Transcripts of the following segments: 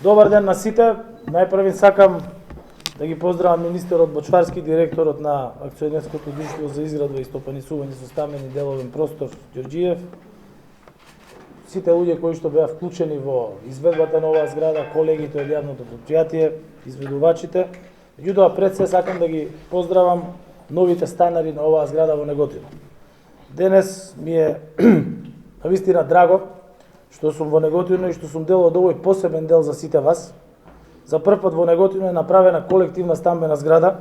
Добар ден на сите. Најпрви сакам да ги поздравам министерот Бочварски, директорот на акционерското друштво за изградба и стопанисување со стамбени деловен простор Ѓорѓиев, сите луѓе кои што беа вклучени во изведбата на оваа зграда, колегите од јавното претпријатие, изведувачите. Меѓутоа пред се сакам да ги поздравам новите станари на оваа зграда во Неготино. Денес ми е навистина драго што сум во Неготино и што сум дел од овој посебен дел за сите вас. За прв пат во Неготино е направена колективна стамбена зграда,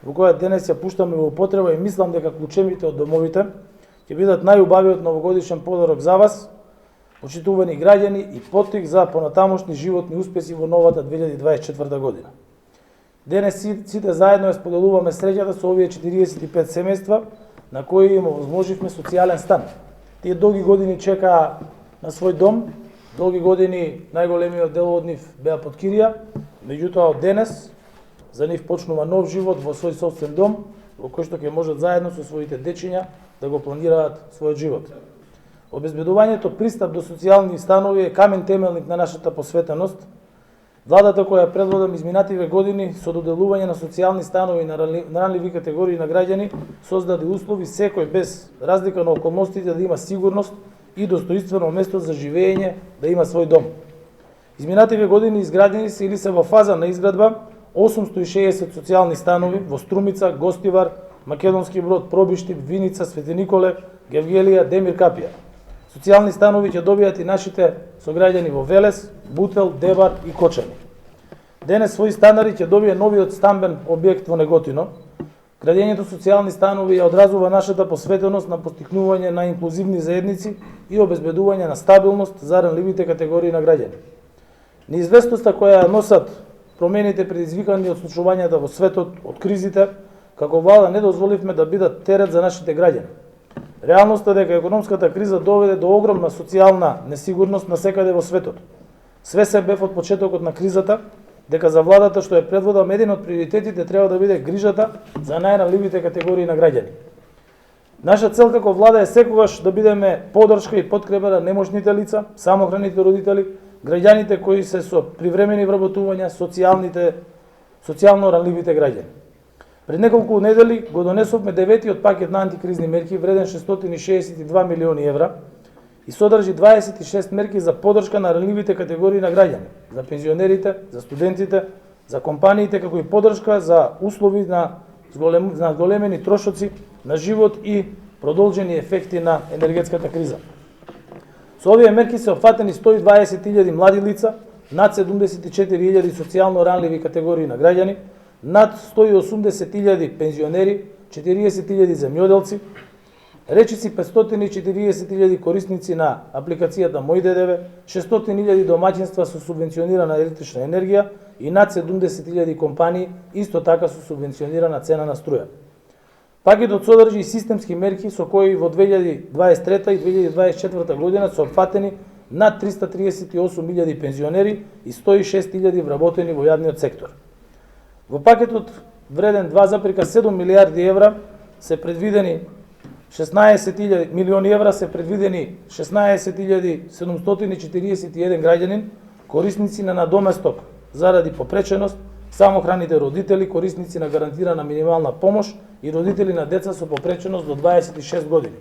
во која денес ја пуштаме во употреба и мислам дека клучевите од домовите ќе бидат најубавиот новогодишен подарок за вас, почитувани граѓани, и поттик за понатамошни животни успеси во новата 2024 година. Денес сите заедно ја споделуваме среќата со овие 45 семејства на кои им овозможивме социјален стан. Тие долги години чекаа на свој дом, долги години најголемиот дел од нив беа под кирија, меѓутоа од денес за нив почнува нов живот во свој собствен дом, во кој што ќе можат заедно со своите дечиња да го планираат својот живот. Обезбедувањето пристап до социјални станови е камен темелник на нашата посветеност. Владата која предводам изминативе години со доделување на социјални станови на ранливи категории на граѓани создаде услови секој без разлика на околностите да има сигурност и достоинствено место за живење, да има свој дом. Изминативе години изградени се или се во фаза на изградба 860 социјални станови во Струмица, Гостивар, Македонски Брод, Пробиштип, Виница, Свети Николе, Гевгелија, Демир Капија. Социјални станови ќе добијат и нашите сограѓани во Велес, Бутел, Дебар и Кочани. Денес своји станари ќе добие новиот стамбен објект во Неготино. Градењето социјални станови ја одразува нашата посветеност на постигнување на инклузивни заедници и обезбедување на стабилност за ранливите категории на граѓани. Неизвестноста која носат промените предизвикани од случувањата во светот, од кризите, како влада не дозволивме да бидат терет за нашите граѓани. Реалноста дека економската криза доведе до огромна социјална несигурност насекаде во светот. Свесен бев од почетокот на кризата дека за владата што е предводам еден од приоритетите треба да биде грижата за најранливите категории на граѓани. Наша цел како влада е секогаш да бидеме поддршка и подкрепа на немошните лица, самохраните родители, граѓаните кои се со привремени вработувања, социјално ранливите граѓани. Пред неколку недели го донесовме деветиот пакет на антикризни мерки вреден 662 милиони евра и содржи 26 мерки за поддршка на ранливите категории на граѓани, за пензионерите, за студентите, за компаниите, како и поддршка за услови на големени трошоци на живот и продолжени ефекти на енергетската криза. Со овие мерки се опфатени 120.000 млади лица, над 74.000 социјално ранливи категории на граѓани, над 180.000 пензионери, 40.000 земјоделци, речиси 540.000 корисници на апликацијата Мој ДДВ, 600.000 домаќинства со субвенционирана електрична енергија и над 70.000 компании исто така со субвенционирана цена на струја. Пакетот содржи и системски мерки со кои во 2023 и 2024 година се опфатени над 338.000 пензионери и 106.000 вработени во јавниот сектор. Во пакетот вреден 2,7 милиарди евра се предвидени 16.000 милиони евра се предвидени 16.741 граѓанин, корисници на надоместок заради попреченост, самохраните родители, корисници на гарантирана минимална помош и родители на деца со попреченост до 26 години.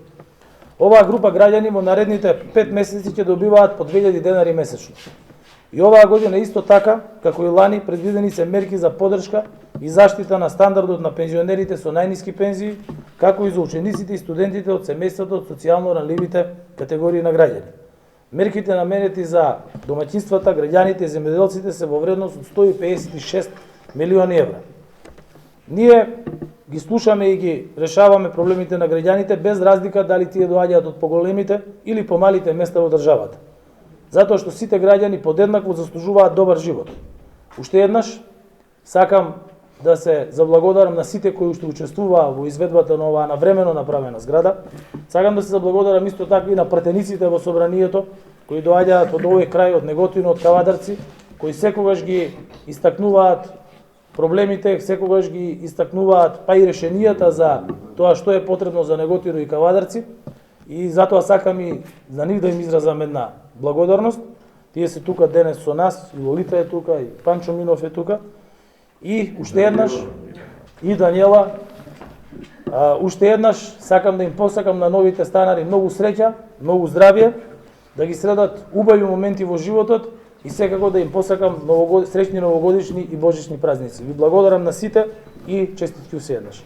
Оваа група граѓани во наредните 5 месеци ќе добиваат по 2000 денари месечно. И оваа година исто така, како и лани, предвидени се мерки за поддршка и заштита на стандардот на пензионерите со најниски пензии, како и за учениците и студентите од семејствата од социјално ранливите категории на граѓани. Мерките наменети за домаќинствата, граѓаните и земјоделците се во вредност од 156 милиони евра. Ние ги слушаме и ги решаваме проблемите на граѓаните без разлика дали тие доаѓаат од поголемите или помалите места во државата. Затоа што сите граѓани подеднакво заслужуваат добар живот. Уште еднаш сакам да се заблагодарам на сите кои што учествуваа во изведбата на оваа навремено направена зграда. Сакам да се заблагодарам исто така и на пратениците во собранието кои доаѓаат од овој крај, од Неготино, од Кавадарци, кои секогаш ги истакнуваат проблемите, секогаш ги истакнуваат па и решенијата за тоа што е потребно за Неготино и Кавадарци, и затоа сакам и за нив да им изразам една благодарност. Тие се тука денес со нас, и Лолита е тука, и Панчо Минов е тука. И уште еднаш, и Даниела, уште еднаш сакам да им посакам на новите станари многу среќа, многу здравје, да ги средат убави моменти во животот и секако да им посакам среќни новогодишни и божични празници. Ви благодарам на сите и честитки уште еднаш.